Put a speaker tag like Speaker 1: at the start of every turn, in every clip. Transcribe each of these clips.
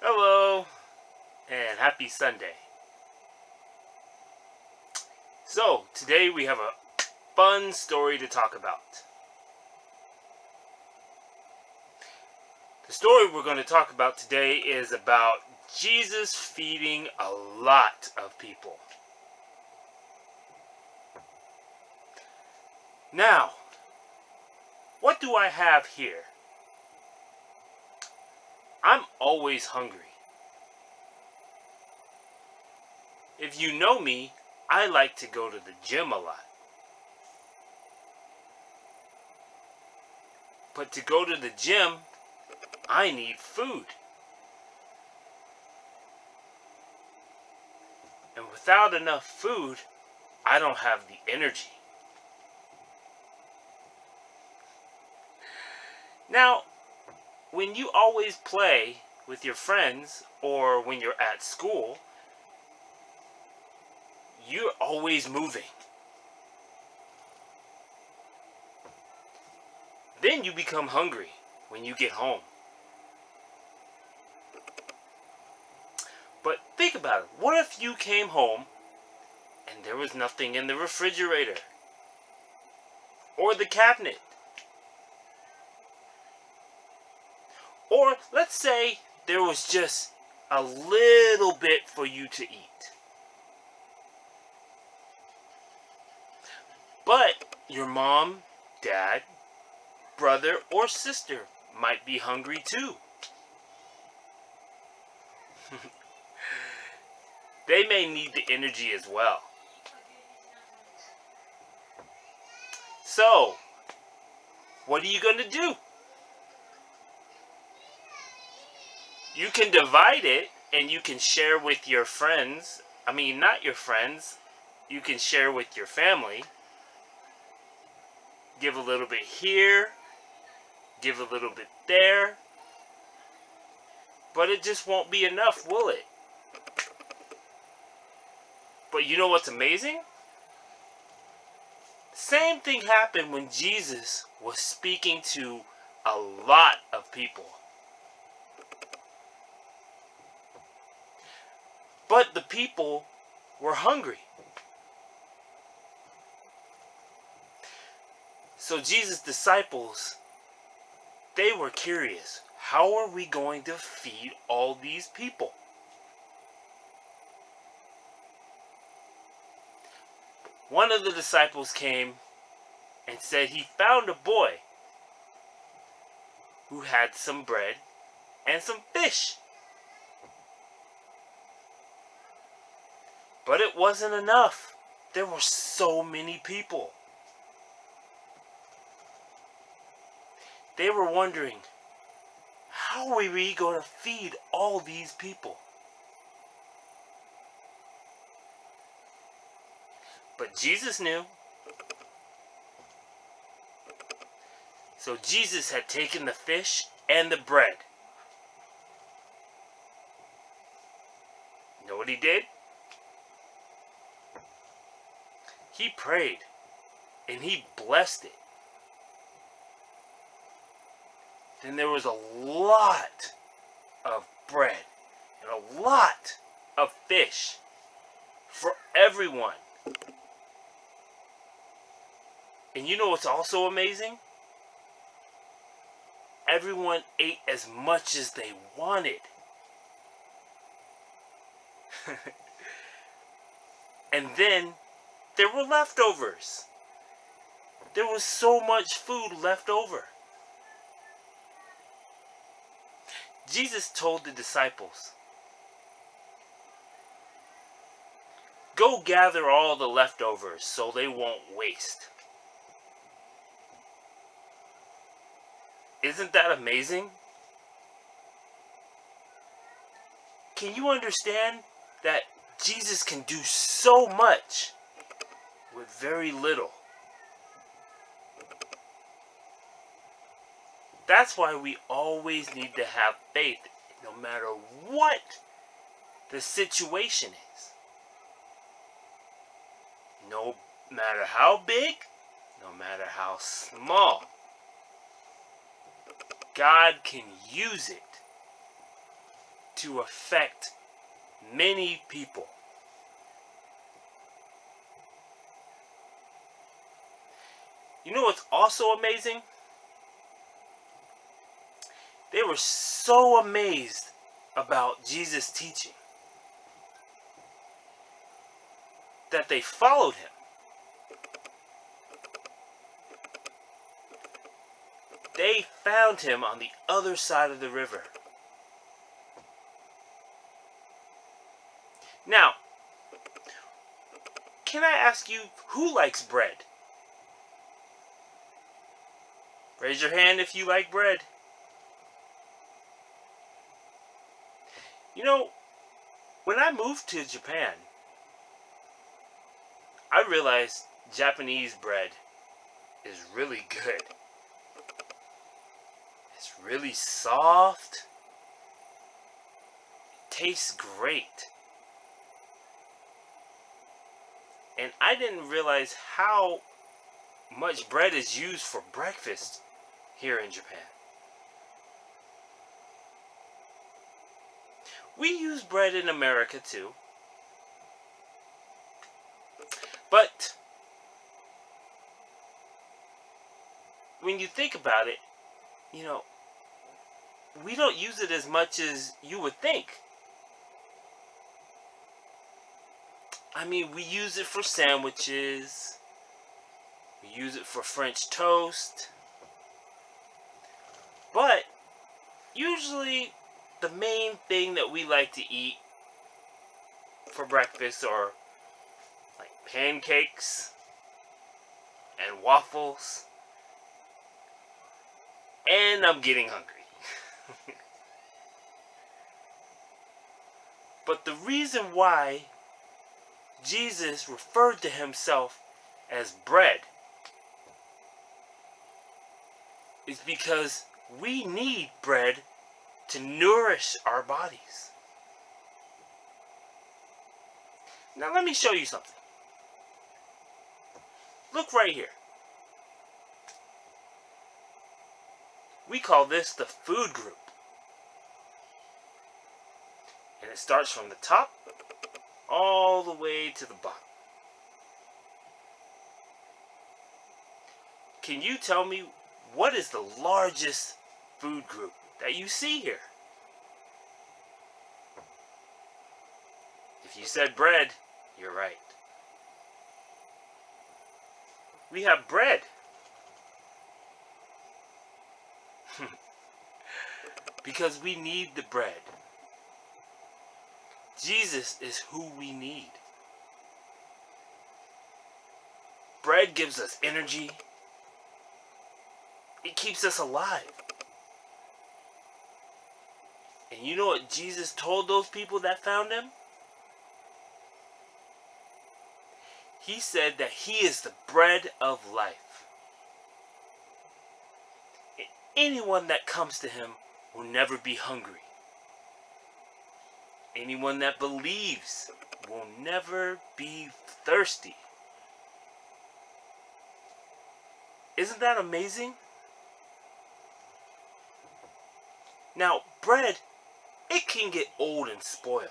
Speaker 1: Hello, and happy Sunday. So, today we have a fun story to talk about. The story we're going to talk about today is about Jesus feeding a lot of people. Now, what do I have here? I'm always hungry. If you know me, I like to go to the gym a lot. But to go to the gym, I need food. And without enough food, I don't have the energy. Now, when you always play with your friends or when you're at school, you're always moving. Then you become hungry when you get home. But think about it. What if you came home and there was nothing in the refrigerator or the cabinet? Or let's say there was just a little bit for you to eat. But your mom, dad, brother, or sister might be hungry too. They may need the energy as well. So, what are you going to do? You can divide it and you can share with your friends. I mean, not your friends. You can share with your family. Give a little bit here. Give a little bit there. But it just won't be enough, will it? But you know what's amazing? Same thing happened when Jesus was speaking to a lot of people. But the people were hungry. So Jesus' disciples, they were curious. How are we going to feed all these people? One of the disciples came and said he found a boy who had some bread and some fish. But it wasn't enough. There were so many people. They were wondering, how are we going to feed all these people? But Jesus knew. So Jesus had taken the fish and the bread. You know what he did? He prayed and he blessed it. Then there was a lot of bread and a lot of fish for everyone. And you know what's also amazing? Everyone ate as much as they wanted. And then there were leftovers. There was so much food left over. Jesus told the disciples, go gather all the leftovers so they won't waste. Isn't that amazing? Can you understand that Jesus can do so much with very little? That's why we always need to have faith, no matter what the situation is. No matter how big, no matter how small, God can use it to affect many people. You know what's also amazing? They were so amazed about Jesus' teaching that they followed him. They found him on the other side of the river. Now, can I ask you, who likes bread? Raise your hand if you like bread. You know, when I moved to Japan, I realized Japanese bread is really good. It's really soft. It tastes great. And I didn't realize how much bread is used for breakfast here in Japan. We use bread in America too. But when you think about it, you know, we don't use it as much as you would think. I mean, we use it for sandwiches. We use it for French toast. But usually the main thing that we like to eat for breakfast are like pancakes and waffles. And I'm getting hungry. But the reason why Jesus referred to himself as bread is because we need bread to nourish our bodies. Now let me show you something. Look right here. We call this the food group. And it starts from the top all the way to the bottom. Can you tell me what is the largest food group that you see here? If you said bread, you're right. We have bread. Because we need the bread. Jesus is who we need. Bread gives us energy. It keeps us alive. And you know what Jesus told those people that found him? He said that he is the bread of life. And anyone that comes to him will never be hungry. Anyone that believes will never be thirsty. Isn't that amazing? Now, bread, it can get old and spoil.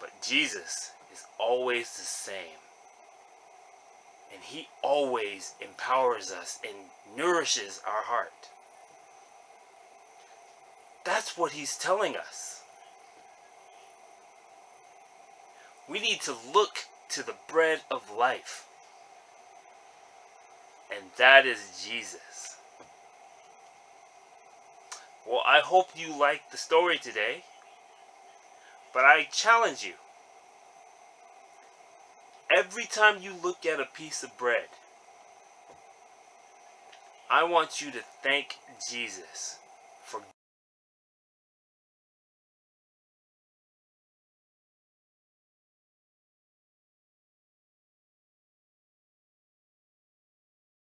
Speaker 1: But Jesus is always the same. And he always empowers us and nourishes our heart. That's what he's telling us. We need to look to the bread of life. And that is Jesus. Well, I hope you liked the story today. But I challenge you. Every time you look at a piece of bread, I want you to thank Jesus for